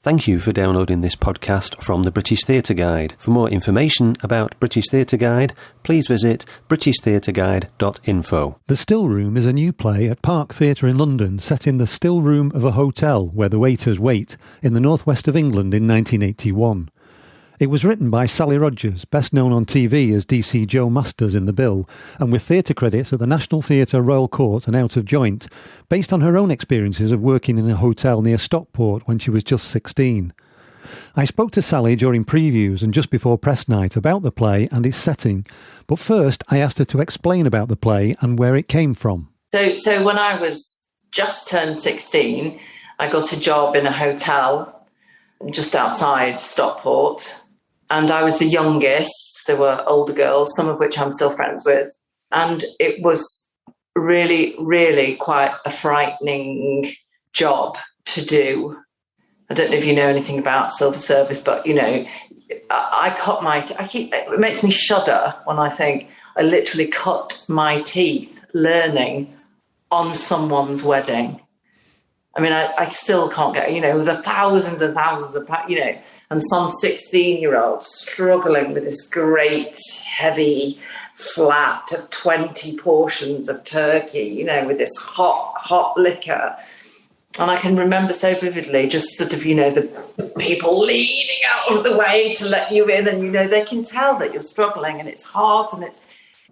Thank you for downloading this podcast from the British Theatre Guide. For more information about British Theatre Guide, please visit britishtheatreguide.info. The Still Room is a new play at Park Theatre in London, set in the still room of a hotel where the waiters wait, in the northwest of England in 1981. It was written by Sally Rogers, best known on TV as DC Joe Masters in The Bill, and with theatre credits at the National Theatre, Royal Court and Out of Joint, based on her own experiences of working in a hotel near Stockport when she was just 16. I spoke to Sally during previews and just before press night about the play and its setting, but first I asked her to explain about the play and where it came from. So when I was just turned 16, I got a job in a hotel just outside Stockport. And I was the youngest. There were older girls, some of which I'm still friends with. And it was really, really quite a frightening job to do. I don't know if you know anything about civil service, but, you know, it makes me shudder when I think I literally cut my teeth learning on someone's wedding. I mean, I still can't get, you know, the thousands and thousands of, you know, and some 16-year-old struggling with this great, heavy flat of 20 portions of turkey, you know, with this hot liquor. And I can remember so vividly just sort of, you know, the people leaning out of the way to let you in. And, you know, they can tell that you're struggling and it's hard and it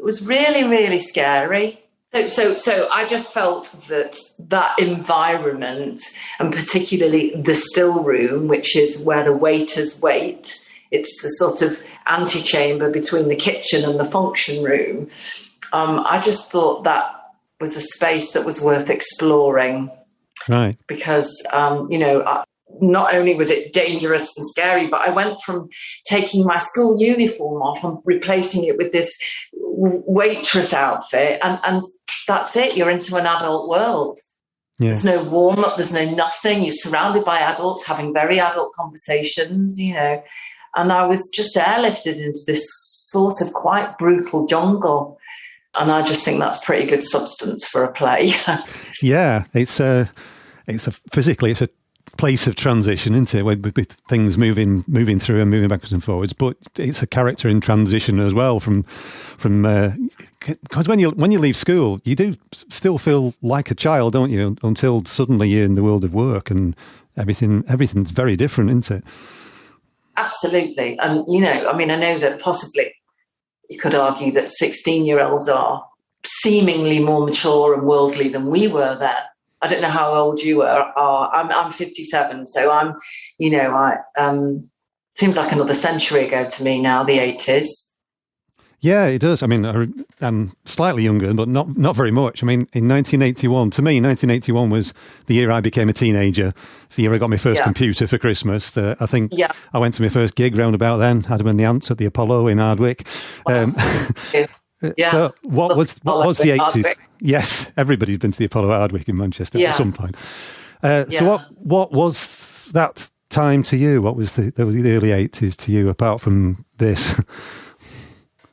was really, really scary. So I just felt that environment, and particularly the still room, which is where the waiters wait, it's the sort of antechamber between the kitchen and the function room. I just thought that was a space that was worth exploring. Right. Because, you know, not only was it dangerous and scary, but I went from taking my school uniform off and replacing it with this waitress outfit, and that's it. You're into an adult world. Yeah. There's no warm-up, there's no nothing. You're surrounded by adults having very adult conversations, you know. And I was just airlifted into this sort of quite brutal jungle. And I just think that's pretty good substance for a play. Yeah, it's a place of transition, isn't it? With things moving through and moving backwards and forwards, but it's a character in transition as well. From because when you leave school, you do still feel like a child, don't you? Until suddenly you're in the world of work and everything's very different, isn't it? Absolutely, and you know, I mean, I know that possibly you could argue that 16-year-olds are seemingly more mature and worldly than we were then. I don't know how old you are. I'm 57, so I'm, you know, seems like another century ago to me now, the 80s. Yeah, it does. I mean, I'm slightly younger, but not very much. I mean, in 1981, to me, 1981 was the year I became a teenager. It's the year I got my first computer for Christmas. I think I went to my first gig round about then, Adam and the Ants at the Apollo in Hardwick. Wow. So what was the 80s? Yes, everybody's been to the Apollo at Hardwick in Manchester at some point. So what was that time to you? What was the early 80s to you, apart from this?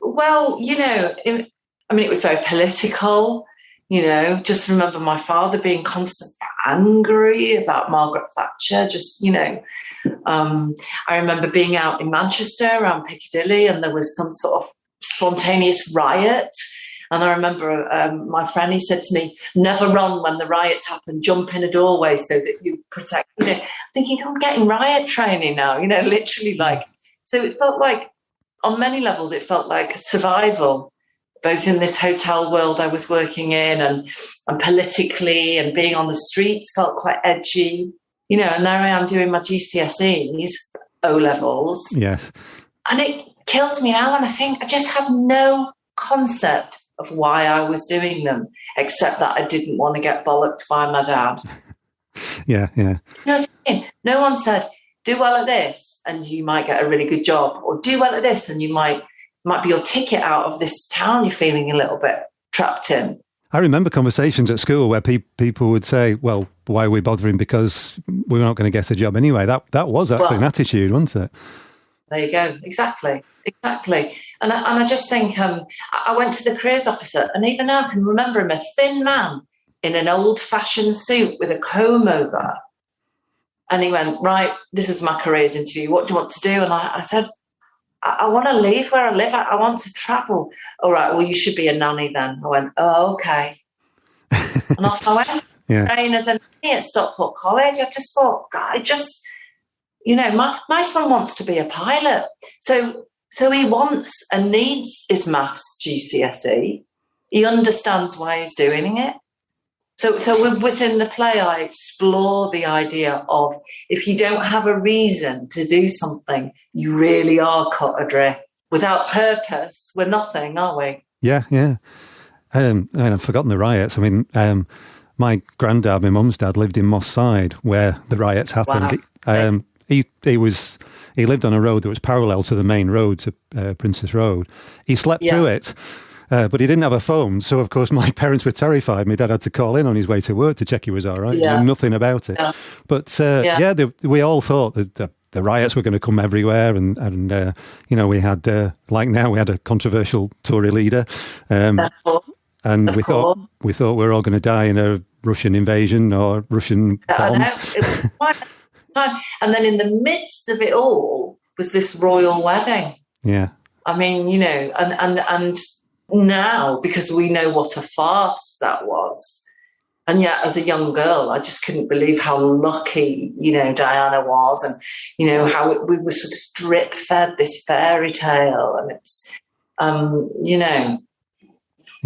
Well, you know, it was very political. You know, just remember my father being constantly angry about Margaret Thatcher. Just, you know, I remember being out in Manchester around Piccadilly, and there was some sort of spontaneous riot. And I remember my friend, he said to me, never run when the riots happen, jump in a doorway so that you protect, you know, thinking, I'm getting riot training now, you know, literally like, so it felt like, on many levels, it felt like survival, both in this hotel world I was working in and politically, and being on the streets felt quite edgy, you know, and there I am doing my GCSEs, O-levels. Yes. And it kills me now, and I think I just have no concept of why I was doing them, except that I didn't want to get bollocked by my dad. Yeah. You know what I mean? No one said, do well at this and you might get a really good job, or do well at this and you might be your ticket out of this town you're feeling a little bit trapped in. I remember conversations at school where people would say, well, why are we bothering, because we're not going to get a job anyway. That was actually an attitude, wasn't it? There you go. Exactly. And I just think I went to the careers officer, and even now I can remember him, a thin man in an old-fashioned suit with a comb over. And he went, right, this is my careers interview. What do you want to do? And I said, I want to leave where I live. I want to travel. All right, well, you should be a nanny then. I went, oh, okay. And off I went. Yeah. Train as a nanny at Stockport College. I just thought, God, my son wants to be a pilot. So he wants and needs his maths GCSE. He understands why he's doing it. So within the play, I explore the idea of if you don't have a reason to do something, you really are cut adrift. Without purpose, we're nothing, are we? Yeah, yeah. And I've forgotten the riots. I mean, my granddad, my mum's dad, lived in Moss Side where the riots happened. Wow. He lived on a road that was parallel to the main road, to Princess Road. He slept through it. But he didn't have a phone, so of course my parents were terrified. My dad had to call in on his way to work to check he was all right. Yeah. He knew nothing about it. Yeah. But we all thought that the riots were going to come everywhere, and we had like now we had a controversial Tory leader, and we thought we were all going to die in a Russian invasion or Russian bomb. I know. It was quite time. And then in the midst of it all was this royal wedding. Yeah. I mean, and now, because we know what a farce that was, and yet as a young girl, I just couldn't believe how lucky, Diana was, and, how we were sort of drip fed this fairy tale, and it's,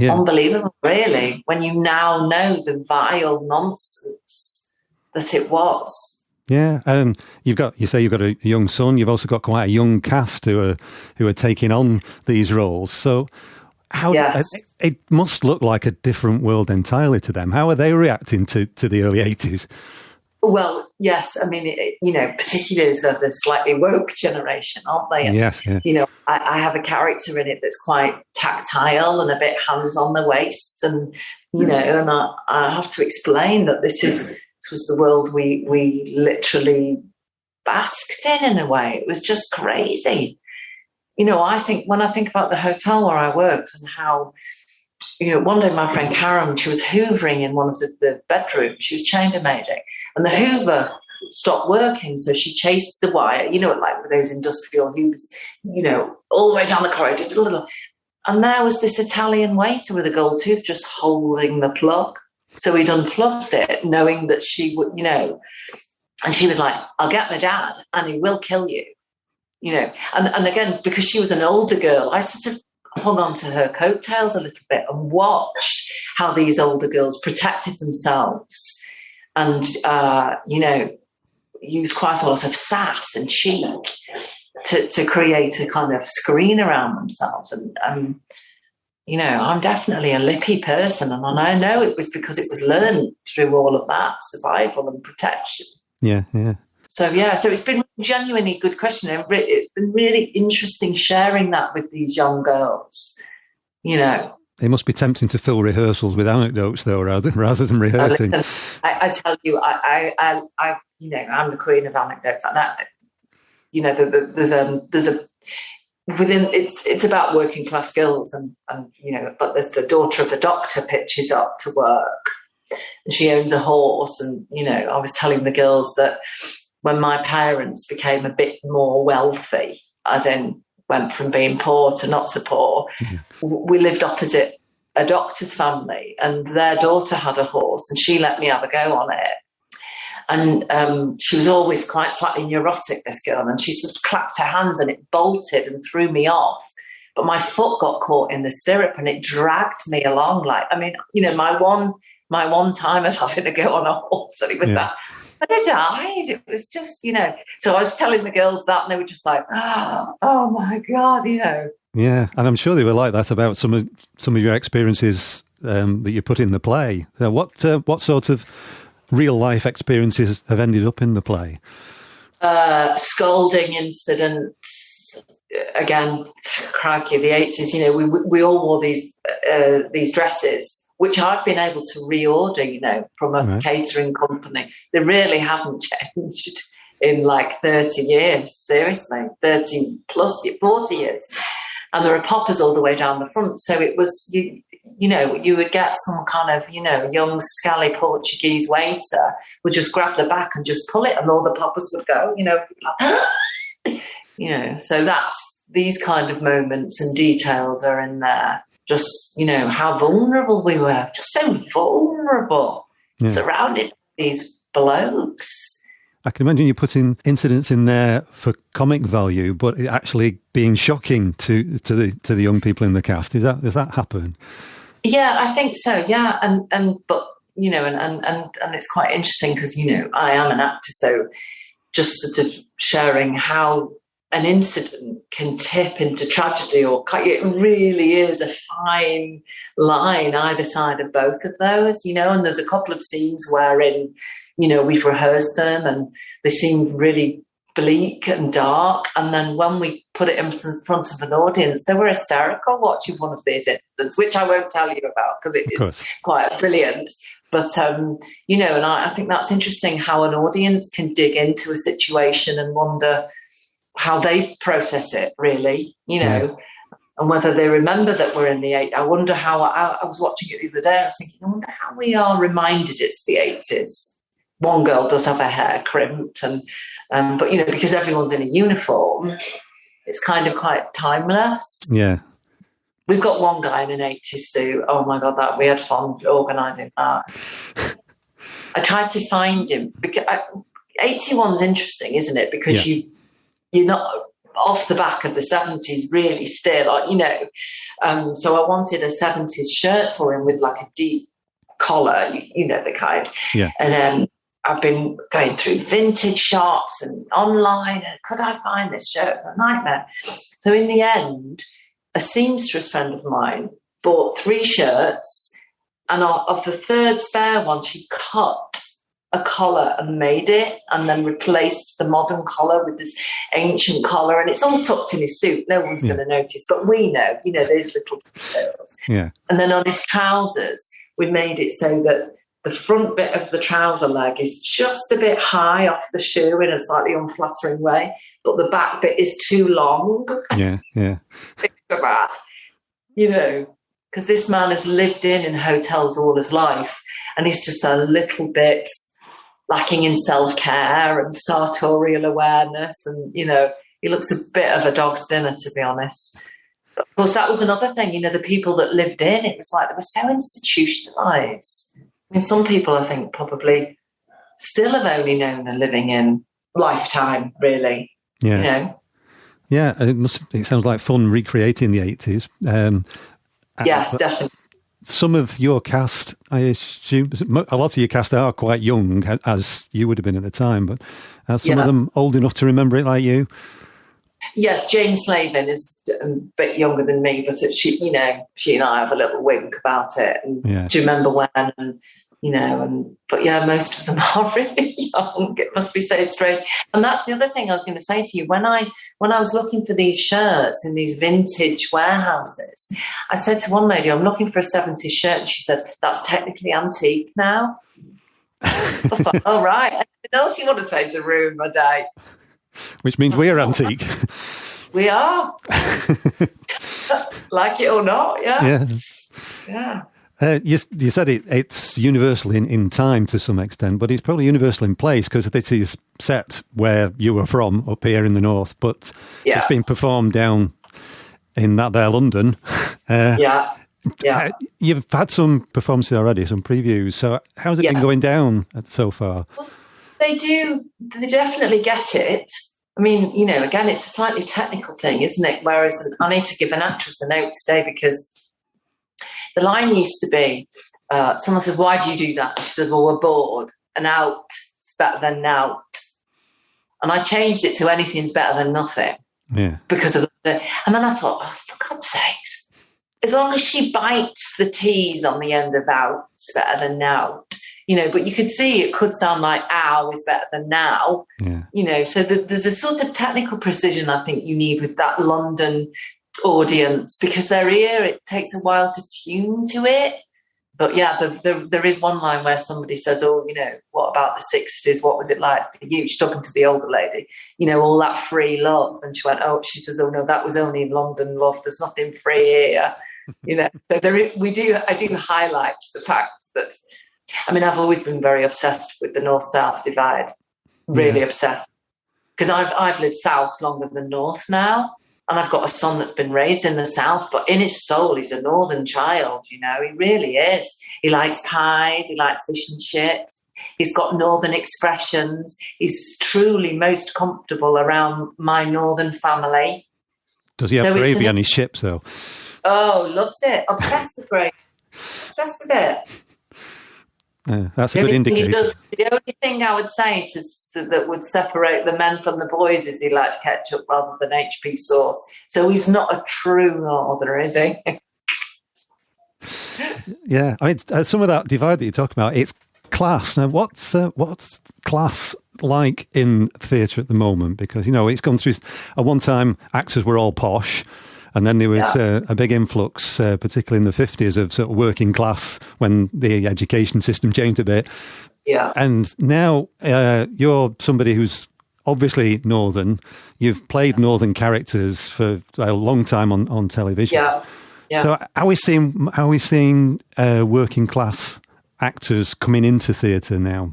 unbelievable, really, when you now know the vile nonsense that it was. Yeah, you've got a young son. You've also got quite a young cast who are taking on these roles. So, it must look like a different world entirely to them. How are they reacting to the early 80s? Well, yes. I mean, particularly as the slightly woke generation, aren't they? And, yes. Yeah. I have a character in it that's quite tactile and a bit hands on the waist, and and I have to explain that this was the world we literally basked in a way. It was just crazy. I think when I think about the hotel where I worked and how, one day my friend Karen, she was hoovering in one of the bedrooms. She was chambermaiding, and the hoover stopped working. So she chased the wire, like with those industrial hoovers, all the way down the corridor, and there was this Italian waiter with a gold tooth just holding the plug. So he'd unplugged it, knowing that she would, and she was like, I'll get my dad and he will kill you, And again, because she was an older girl, I sort of hung on to her coattails a little bit and watched how these older girls protected themselves and, used quite a lot of sass and cheek to create a kind of screen around themselves. And, I'm definitely a lippy person, and I know it was because it was learned through all of that survival and protection. Yeah, yeah. So it's been a genuinely good question. It's been really interesting sharing that with these young girls. It must be tempting to fill rehearsals with anecdotes, though, rather than rehearsing. I tell you, I'm the queen of anecdotes. There's a within it's about working class girls, and but there's the daughter of a doctor pitches up to work, and she owns a horse, and I was telling the girls that when my parents became a bit more wealthy, as in went from being poor to not so poor, we lived opposite a doctor's family, and their daughter had a horse, and she let me have a go on it. And she was always quite slightly neurotic, this girl, and she sort of clapped her hands and it bolted and threw me off. But my foot got caught in the stirrup and it dragged me along. My one time of having to go on a horse, and it was that. But I died. It was just, So I was telling the girls that, and they were just like, oh my God, Yeah, and I'm sure they were like that about some of your experiences that you put in the play. What sort of real life experiences have ended up in the play? Scolding incidents. Again, crikey, the 80s. We all wore these dresses, which I've been able to reorder, from a catering company. They really haven't changed in like 30 years. Seriously, 30 plus 40 years. and there are poppers all the way down the front. So it was, you would get some kind of, young, scally Portuguese waiter would just grab the back and just pull it, and all the poppers would go, so that's, these kind of moments and details are in there. Just, how vulnerable we were, just so vulnerable, surrounded by these blokes. I can imagine you putting incidents in there for comic value, but it actually being shocking to the young people in the cast. Does that happen? Yeah, I think so. Yeah, and it's quite interesting because I am an actor, so just sort of sharing how an incident can tip into tragedy, or it really is a fine line either side of both of those. And there's a couple of scenes wherein we've rehearsed them and they seem really bleak and dark. And then when we put it in front of an audience, they were hysterical watching one of these incidents, which I won't tell you about because it is quite brilliant. But, and I think that's interesting how an audience can dig into a situation and wonder how they process it, really, and whether they remember that we're in the 80s. I wonder how, I was watching it the other day, I was thinking, I wonder how we are reminded it's the 80s. One girl does have her hair crimped, but because everyone's in a uniform, it's kind of quite timeless. Yeah. We've got one guy in an 80s suit. Oh my God, that we had fun organising that. I tried to find him because 81's interesting, isn't it? Because you're not off the back of the 70s really still, so I wanted a 70s shirt for him with like a deep collar, the kind. Yeah. And I've been going through vintage shops and online, and could I find this shirt? It was a nightmare. So in the end, a seamstress friend of mine bought 3 shirts, and of the third spare one, she cut a collar and made it, and then replaced the modern collar with this ancient collar, and it's all tucked in his suit. No one's going to notice, but we know, those little details. Yeah. And then on his trousers, we made it so that the front bit of the trouser leg is just a bit high off the shoe in a slightly unflattering way, but the back bit is too long. Yeah. Think of that, because this man has lived in hotels all his life, and he's just a little bit lacking in self-care and sartorial awareness, and he looks a bit of a dog's dinner, to be honest. But of course, that was another thing. The people that lived in, it was like they were so institutionalized. I mean, some people, I think, probably still have only known a living in lifetime, really. Yeah. Yeah, it sounds like fun recreating the 80s. Yes, definitely. Some of your cast, I assume, a lot of your cast are quite young, as you would have been at the time, but are some of them old enough to remember it like you? Yes, Jane Slavin is a bit younger than me, but she and I have a little wink about it. And do you remember when? And but most of them are really young. It must be so strange. And that's the other thing I was going to say to you. When I was looking for these shirts in these vintage warehouses, I said to one lady, "I'm looking for a 70s shirt," and she said, "That's technically antique now." I was like, "Oh right. Anything else you want to say to ruin my day?" Which means we're antique. We are. Like it or not, yeah. You said it's universal in time to some extent, but it's probably universal in place because this is set where you were from, up here in the north, but it's been performed down in that there London. You've had some performances already, some previews. So how's it been going down so far? Well, they definitely get it. I mean, again, it's a slightly technical thing, isn't it? Whereas I need to give an actress a note today because the line used to be, someone says, "Why do you do that?" She says, "Well, we're bored, and out is better than out." And I changed it to "anything's better than nothing." Yeah. Because of and then I thought, oh, for God's sakes, as long as she bites the T's on the end of out, it's better than now. But you could see it could sound like "ow" is better than now. Yeah. So there's a sort of technical precision I think you need with that London audience, because their ear, it takes a while to tune to it. But yeah, there is one line where somebody says, "Oh, what about the 60s? What was it like for you?" She's talking to the older lady, all that free love. And she went, "Oh," she says, "Oh no, that was only in London, love. There's nothing free here." So I do highlight the fact that, I've always been very obsessed with the North-South divide, really obsessed. Because I've lived South longer than North now. And I've got a son that's been raised in the South, but in his soul, he's a Northern child, he really is. He likes pies, he likes fish and chips. He's got Northern expressions. He's truly most comfortable around my Northern family. Does he have gravy on his chips, though? Oh, loves it. Obsessed with gravy. Obsessed with it. That's a good indicator. The only thing I would say that would separate the men from the boys is he likes ketchup rather than HP sauce. So he's not a true Northerner, is he? Yeah, some of that divide that you're talking about, it's class. Now, what's class like in theatre at the moment? Because, it's gone through, at one time, actors were all posh. And then there was a big influx, particularly in the 50s, of sort of working class when the education system changed a bit. Yeah. And now you're somebody who's obviously Northern. You've played Northern characters for a long time on television. Yeah. Yeah. So how are we seeing working class actors coming into theatre now?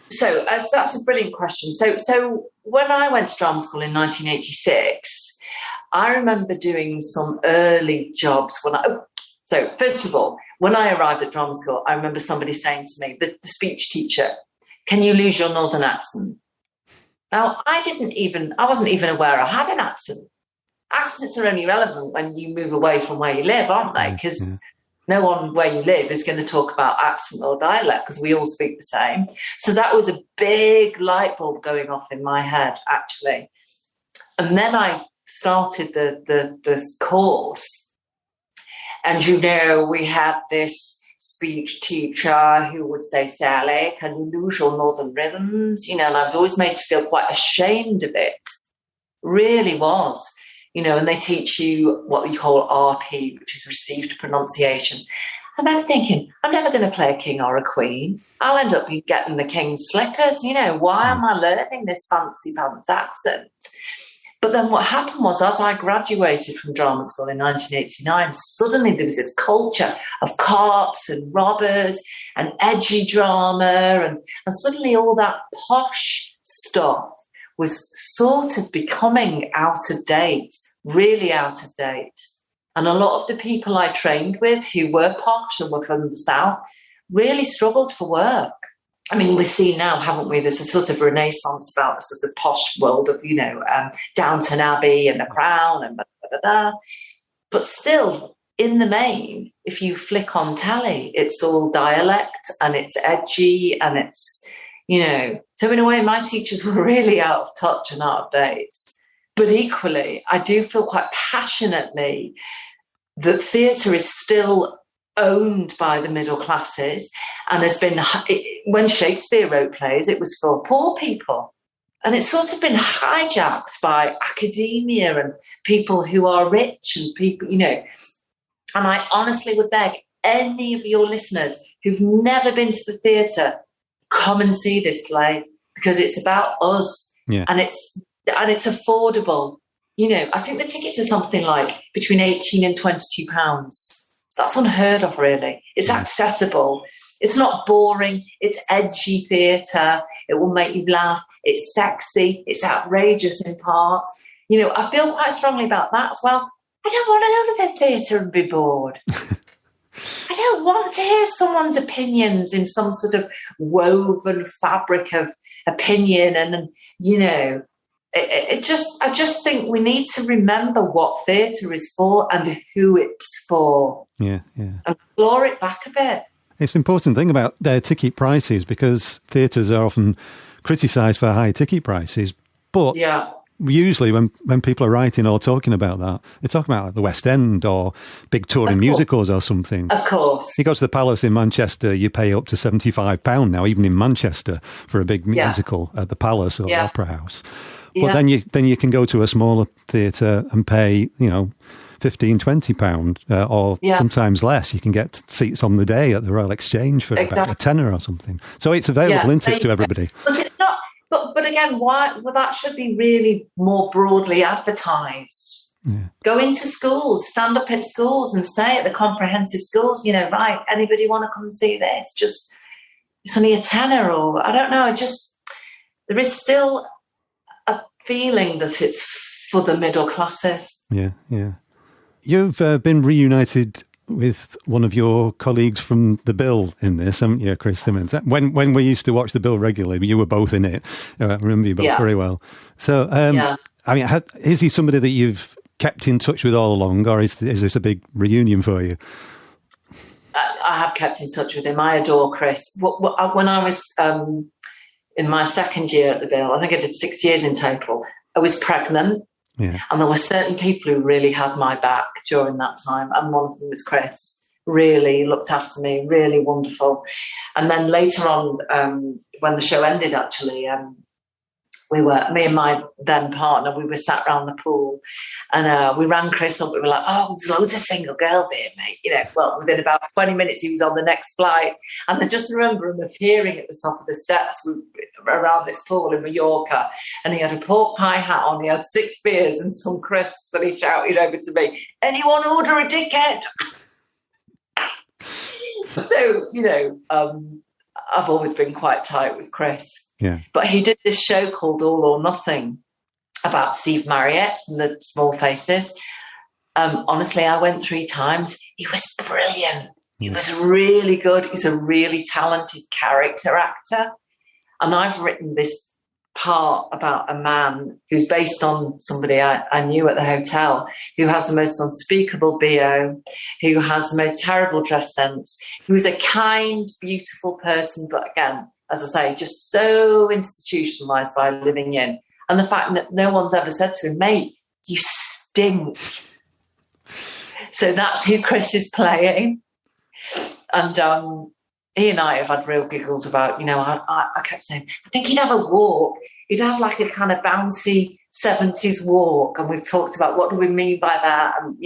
So that's a brilliant question. So when I went to drama school in 1986, I remember doing some early jobs so first of all, when I arrived at drama school, I remember somebody saying to me, the speech teacher, "Can you lose your Northern accent?" Now, I wasn't even aware I had an accent. Accents are only relevant when you move away from where you live, aren't they? Because no one where you live is going to talk about accent or dialect because we all speak the same. So that was a big light bulb going off in my head, actually. And then I started the course, and we had this speech teacher who would say, "Sally, can you lose your Northern rhythms?" And I was always made to feel quite ashamed of it. Really was. And they teach you what we call RP, which is received pronunciation. And I was thinking, I'm never going to play a king or a queen. I'll end up getting the king's slippers. Why am I learning this fancy pants accent? But then what happened was, as I graduated from drama school in 1989, suddenly there was this culture of cops and robbers and edgy drama. And suddenly all that posh stuff was sort of becoming out of date, really out of date. And a lot of the people I trained with who were posh and were from the South really struggled for work. We've seen now, haven't we, there's a sort of renaissance about the sort of posh world of, Downton Abbey and The Crown and blah, blah, blah, blah. But still, in the main, if you flick on telly, it's all dialect and it's edgy and it's, So in a way, my teachers were really out of touch and out of date. But equally, I do feel quite passionately that theatre is still owned by the middle classes and has been, when Shakespeare wrote plays, it was for poor people. And it's sort of been hijacked by academia and people who are rich and people, And I honestly would beg any of your listeners who've never been to the theatre, come and see this play because it's about us and it's affordable. I think the tickets are something like between £18 and £22. That's unheard of, really. It's accessible. It's not boring. It's edgy theatre. It will make you laugh. It's sexy. It's outrageous in parts. I feel quite strongly about that as well. I don't want to go to the theatre and be bored. I don't want to hear someone's opinions in some sort of woven fabric of opinion. And I just think we need to remember what theatre is for and who it's for. Yeah. And claw it back a bit. It's an important thing about their ticket prices because theatres are often criticised for high ticket prices. But usually when people are writing or talking about that, they're talking about like the West End or big touring musicals or something. Of course. You go to the Palace in Manchester, you pay up to £75 now, even in Manchester, for a big musical at the Palace or the Opera House. But then you can go to a smaller theatre and pay, £15, £20, or sometimes less. You can get seats on the day at the Royal Exchange for about a tenner or something. So it's available, isn't it, to everybody? But it's not. But again, why? Well, that should be really more broadly advertised. Yeah. Go into schools, stand up in schools, and say at the comprehensive schools, right? Anybody want to come and see this? Just it's only a tenner, or I don't know. There is still a feeling that it's for the middle classes. Yeah. You've been reunited with one of your colleagues from The Bill in this, haven't you, Chris Simmons? When we used to watch The Bill regularly, you were both in it. I remember you both very well. So, I mean, is he somebody that you've kept in touch with all along, or is this a big reunion for you? I have kept in touch with him. I adore Chris. When I was in my second year at The Bill, I think I did 6 years in total, I was pregnant. Yeah. And there were certain people who really had my back during that time. And one of them was Chris. Really looked after me, really wonderful. And then later on, when the show ended, actually, me and my then partner, we were sat around the pool, and we rang Chris up. We were like, "Oh, there's loads of single girls here, mate." Well, within about 20 minutes, he was on the next flight. And I just remember him appearing at the top of the steps around this pool in Mallorca, and he had a pork pie hat on. He had 6 beers and some crisps, and he shouted over to me, "Anyone order a dickhead?" So, I've always been quite tight with Chris. Yeah. But he did this show called All or Nothing about Steve Marriott and the Small Faces. Honestly, I went 3 times. He was brilliant. He was really good. He's a really talented character actor. And I've written this part about a man who's based on somebody I knew at the hotel, who has the most unspeakable BO, who has the most terrible dress sense, who's a kind, beautiful person, but again, as I say, just so institutionalised by living in. And the fact that no one's ever said to him, "Mate, you stink." So that's who Chris is playing. And he and I have had real giggles about, I kept saying, I think he'd have a walk. He'd have like a kind of bouncy 70s walk. And we've talked about what do we mean by that? And,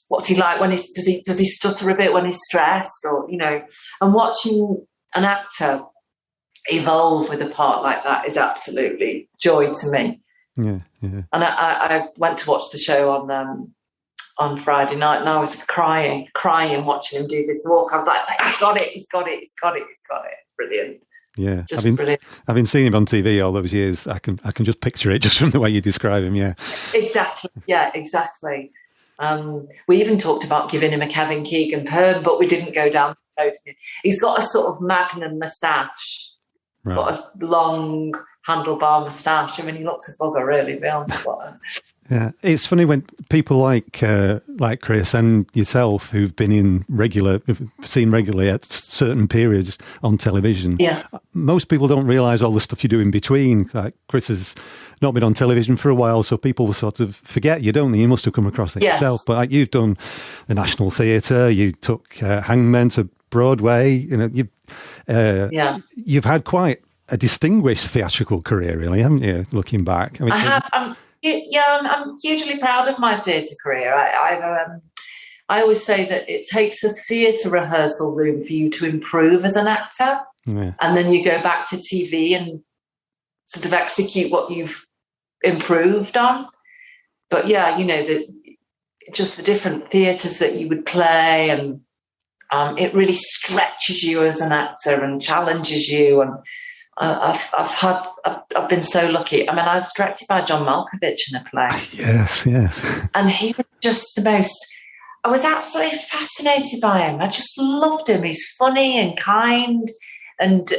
what's he like when does he stutter a bit when he's stressed? Or, and watching an actor evolve with a part like that is absolutely joy to me. Yeah. And I went to watch the show on Friday night, and I was crying watching him do this walk. I was like, he's got it. Brilliant. Yeah, brilliant. I've been seeing him on TV all those years. I can just picture it just from the way you describe him. Yeah, exactly. Yeah, exactly. We even talked about giving him a Kevin Keegan perm, but we didn't go down the road. He's got a sort of Magnum moustache, got a long handlebar moustache. I mean, he looks a bugger, really. Yeah, it's funny when people like Chris and yourself, who've been seen regularly at certain periods on television. Yeah, most people don't realise all the stuff you do in between. Like Chris has not been on television for a while, so people sort of forget you, don't they? You must have come across it yourself. But you've done the National Theatre, you took Hangmen to Broadway. You've had quite a distinguished theatrical career, really, haven't you? Looking back, I have. I'm hugely proud of my theatre career. I always say that it takes a theatre rehearsal room for you to improve as an actor, and then you go back to TV and sort of execute what you've improved on. But just the different theatres that you would play, and it really stretches you as an actor and challenges you. And I've been so lucky. I mean, I was directed by John Malkovich in a play. Yes. And he was just the most. I was absolutely fascinated by him. I just loved him. He's funny and kind and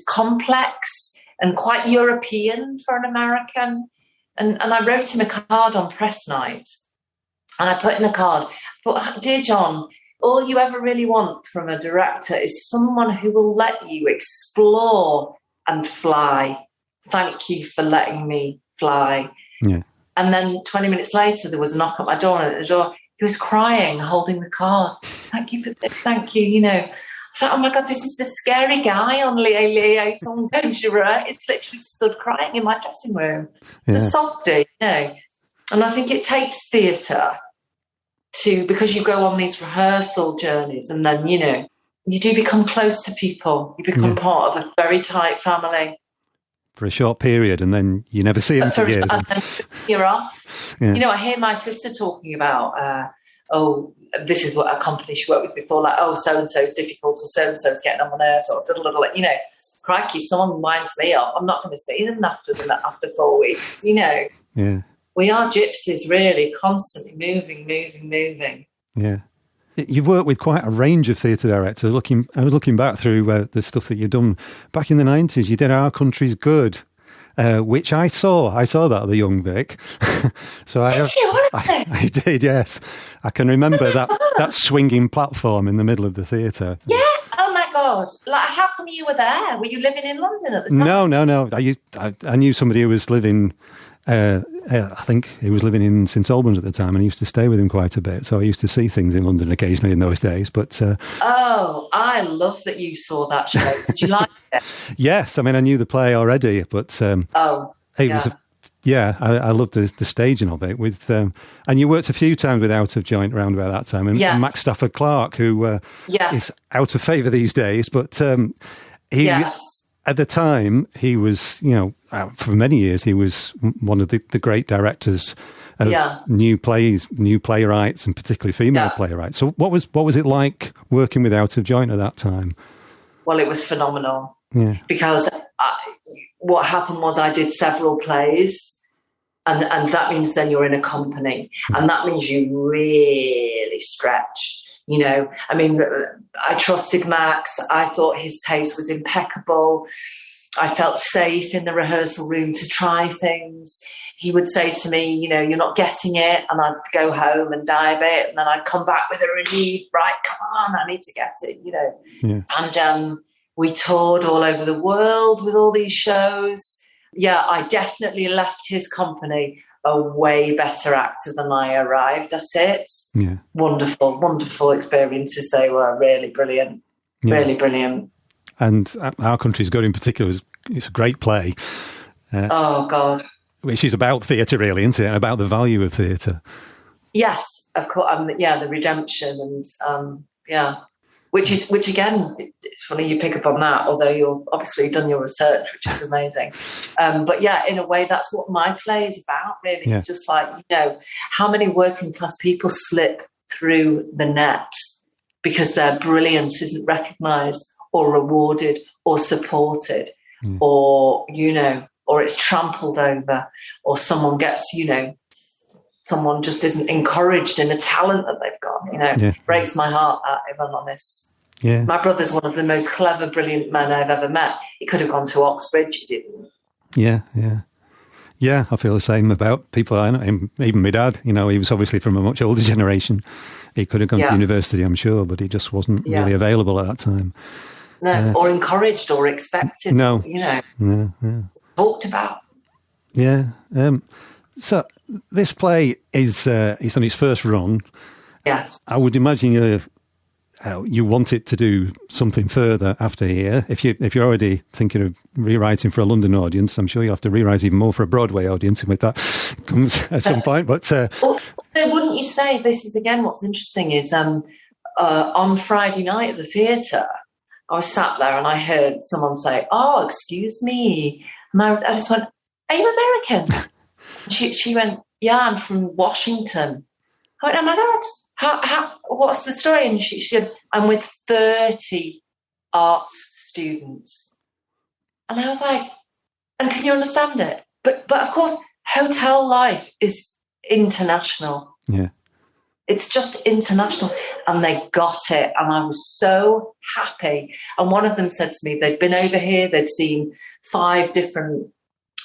complex and quite European for an American. And I wrote him a card on press night, and I put in the card, "But dear John, all you ever really want from a director is someone who will let you explore and fly. Thank you for letting me fly." Yeah. And then 20 minutes later, there was a knock at my door, and at the door, he was crying, holding the card. "Thank you for this, thank you." I was like, oh my God, this is the scary guy on Liaison Dangereux. It's literally stood crying in my dressing room. The softie, And I think it takes theatre because you go on these rehearsal journeys, and then, you know, you do become close to people. You become part of a very tight family. For a short period, and then you never see them for years. And then you're off. Yeah. You know, I hear my sister talking about, this is what a company she worked with before, like, so-and-so is difficult, or so-and-so is getting on my nerves, or you know, crikey, someone winds me up. I'm not going to see them after 4 weeks, you know. Yeah. We are gypsies, really, constantly moving. Yeah. You've worked with quite a range of theatre directors. I was looking back through the stuff that you've done. Back in the 90s, you did Our Country's Good, which I saw that at the Young Vic. So I did, yes. I can remember that swinging platform in the middle of the theatre. Yeah. Oh my God! Like, how come you were there? Were you living in London at the time? No. I knew somebody who was living. I think he was living in St Albans at the time, and I used to stay with him quite a bit. So I used to see things in London occasionally in those days. But I love that you saw that show. Did you like it? Yes, I mean, I knew the play already, but I loved the staging of it. With and you worked a few times with Out of Joint around about that time, and Max Stafford Clark, who is out of favour these days, but he. Yes. At the time, he was, you know, for many years, he was one of the great directors of new playwrights, and particularly female playwrights. So what was it like working with Out of Joint at that time? Well, it was phenomenal. Yeah. Because what happened was I did several plays, and that means then you're in a company, and that means you really stretch. You know, I mean, I trusted Max. I thought his taste was impeccable. I felt safe in the rehearsal room to try things. He would say to me, you know, you're not getting it. And I'd go home and dive it. And then I'd come back with a renewed, right, come on, I need to get it, you know. Yeah. And we toured all over the world with all these shows. Yeah, I definitely left his company a way better actor than I arrived at it. Yeah. Wonderful experiences. They were really brilliant. Yeah. Really brilliant. And Our Country's Good in particular, it's a great play. Oh, God. Which is about theatre, really, isn't it? And about the value of theatre. Yes, of course. The redemption and, Which again, it's funny you pick up on that, although you've obviously done your research, which is amazing. But yeah, in a way, that's what my play is about, really. Yeah. It's just like, you know, how many working class people slip through the net because their brilliance isn't recognised or rewarded or supported, or, you know, or it's trampled over, or someone gets, you know, someone just isn't encouraged in a talent that they've got, you know. Yeah. Breaks my heart, if I'm honest. Yeah. My brother's one of the most clever, brilliant men I've ever met. He could have gone to Oxbridge, he didn't. Yeah, I feel the same about people I know. Even my dad, you know, he was obviously from a much older generation. He could have gone to university, I'm sure, but he just wasn't really available at that time. No, or encouraged or expected. No. You know, talked about. Yeah. So this play is on its first run. Yes. I would imagine you want it to do something further after here. If you're already thinking of rewriting for a London audience, I'm sure you'll have to rewrite even more for a Broadway audience, and with that comes at some point. But wouldn't you say, this is again what's interesting is on Friday night at the theatre, I was sat there and I heard someone say, "Oh, excuse me," and I just went, "Are you American?" She went, "Yeah, I'm from Washington." I went, "Oh my God, how what's the story?" And she said, "I'm with 30 arts students." And I was like, "And can you understand it?" But of course, hotel life is international. Yeah. It's just international. And they got it. And I was so happy. And one of them said to me, they'd been over here, they'd seen 5 different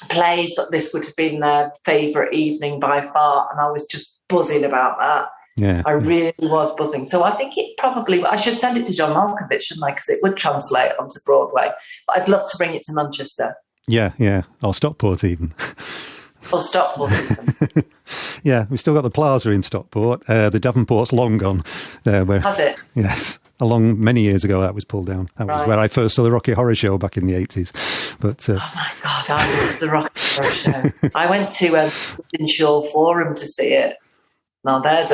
plays, but this would have been their favourite evening by far. And I was just buzzing about that. Yeah, I really was buzzing. So I think I should send it to John Malkovich, shouldn't I? Because it would translate onto Broadway. But I'd love to bring it to Manchester. Yeah. Or Stockport even. Or Stockport even. Yeah, we've still got the Plaza in Stockport. The Davenport's long gone. Has it? Yes. Many years ago, that was pulled down. That was where I first saw the Rocky Horror Show back in the 80s. But oh my God, I loved the Rocky Horror Show. I went to Shore Forum to see it. Now there's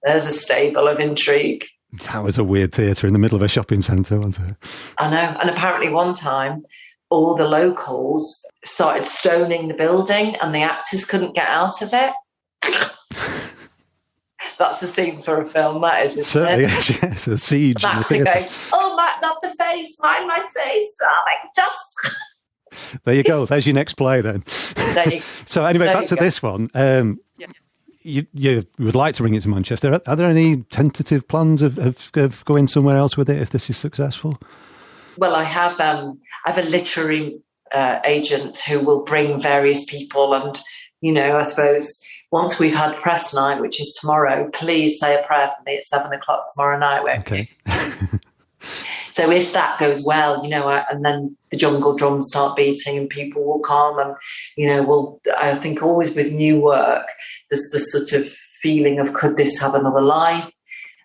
there's a stable of intrigue. That was a weird theatre in the middle of a shopping centre, wasn't it? I know. And apparently one time, all the locals started stoning the building and the actors couldn't get out of it. That's a scene for a film, that is, isn't it? Yes, a siege. Actor going, oh, not the face, mind my face, darling, just... There you go. There's your next play then. So anyway, back to this one. You would like to bring it to Manchester. Are there any tentative plans of going somewhere else with it if this is successful? Well, I have a literary agent who will bring various people, and I suppose once we've had press night, which is tomorrow, please say a prayer for me at 7:00 tomorrow night. Okay. So if that goes well, and then the jungle drums start beating and people will come, and I think always with new work, there's the sort of feeling of, could this have another life?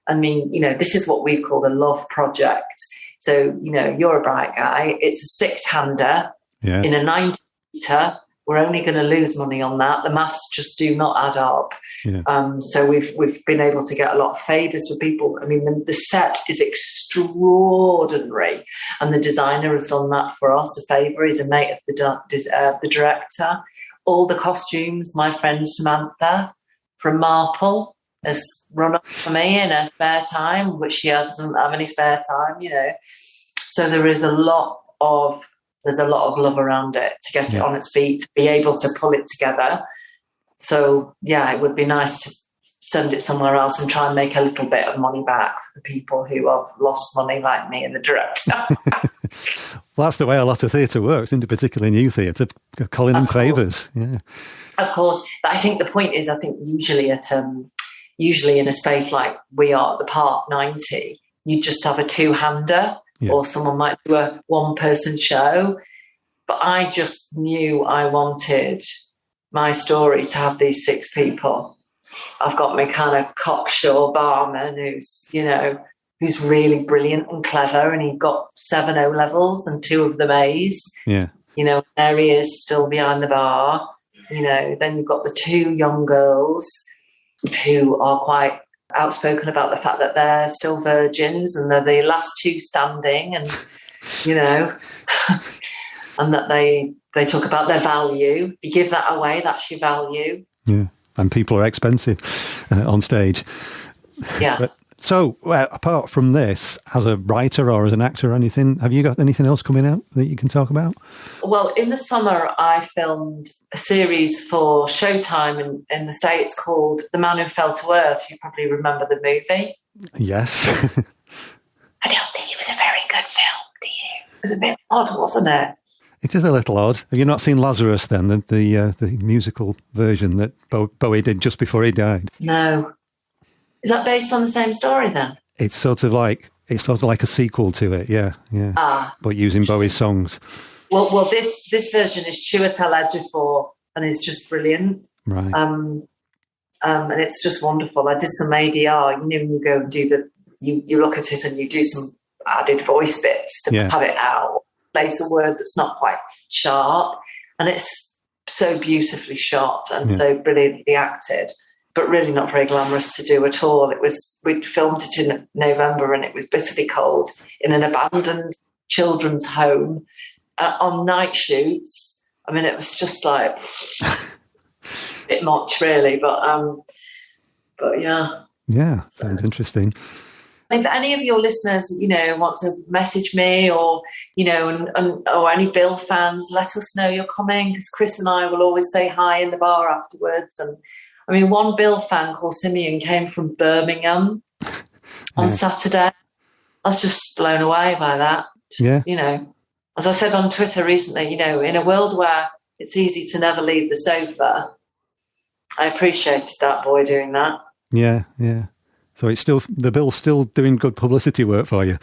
I mean, this is what we've called a love project. So, you're a bright guy. It's a 6-hander in a 90-meter. We're only going to lose money on that. The maths just do not add up. Yeah. So we've been able to get a lot of favours for people. I mean, the set is extraordinary, and the designer has done that for us a favour. He's a mate of the director. All the costumes, my friend Samantha from Marple has run up for me in her spare time, which she doesn't have any spare time, So there's a lot of love around it to get it on its feet, to be able to pull it together. So, it would be nice to send it somewhere else and try and make a little bit of money back for the people who have lost money like me and the director. Well, that's the way a lot of theatre works, isn't it? Particularly new theatre, calling in favours. Yeah, of course. But I think the point is, usually in a space like we are at the Park 90, you just have a 2-hander, or someone might do a 1-person show. But I just knew I wanted my story to have these 6 people. I've got my kind of cocksure barman who's really brilliant and clever, and he got 7 O-levels and 2 of them A's. Yeah. There he is still behind the bar. Then you've got the 2 young girls who are quite outspoken about the fact that they're still virgins and they're the last 2 standing, and and that they talk about their value. You give that away, that's your value. Yeah, and people are expensive on stage. Yeah. So, apart from this, as a writer or as an actor or anything, have you got anything else coming out that you can talk about? Well, in the summer, I filmed a series for Showtime in the States called The Man Who Fell to Earth. You probably remember the movie. Yes. I don't think it was a very good film, do you? It was a bit odd, wasn't it? It is a little odd. Have you not seen Lazarus then, the musical version that Bowie did just before he died? No. Is that based on the same story then? It's sort of like a sequel to it, yeah. But using Bowie's songs. Well, this version is Chuwatella and it's just brilliant. Right. And it's just wonderful. I did some ADR. When you go and do you look at it and you do some added voice bits to have it out. Place a word that's not quite sharp, and it's so beautifully shot and so brilliantly acted, but really not very glamorous to do at all. We'd filmed it in November, and it was bitterly cold in an abandoned children's home on night shoots. I mean, it was just like a bit much, really, but yeah. Yeah, sounds interesting. If any of your listeners, want to message me or, or any Bill fans, let us know you're coming, because Chris and I will always say hi in the bar afterwards. And I mean, one Bill fan called Simeon came from Birmingham on Saturday. I was just blown away by that. As I said on Twitter recently, in a world where it's easy to never leave the sofa, I appreciated that boy doing that. Yeah, yeah. So the Bill's still doing good publicity work for you.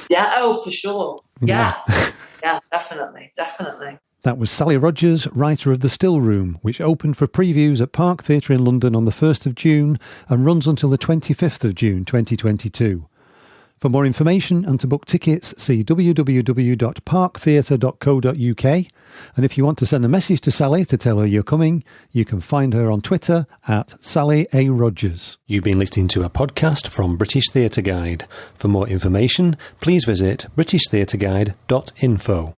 Yeah, for sure. Yeah, yeah, definitely. That was Sally Rogers, writer of The Still Room, which opened for previews at Park Theatre in London on the 1st of June and runs until the 25th of June 2022. For more information and to book tickets, see www.parktheatre.co.uk. And if you want to send a message to Sally to tell her you're coming, you can find her on Twitter at Sally A. Rogers. You've been listening to a podcast from British Theatre Guide. For more information, please visit britishtheatreguide.info.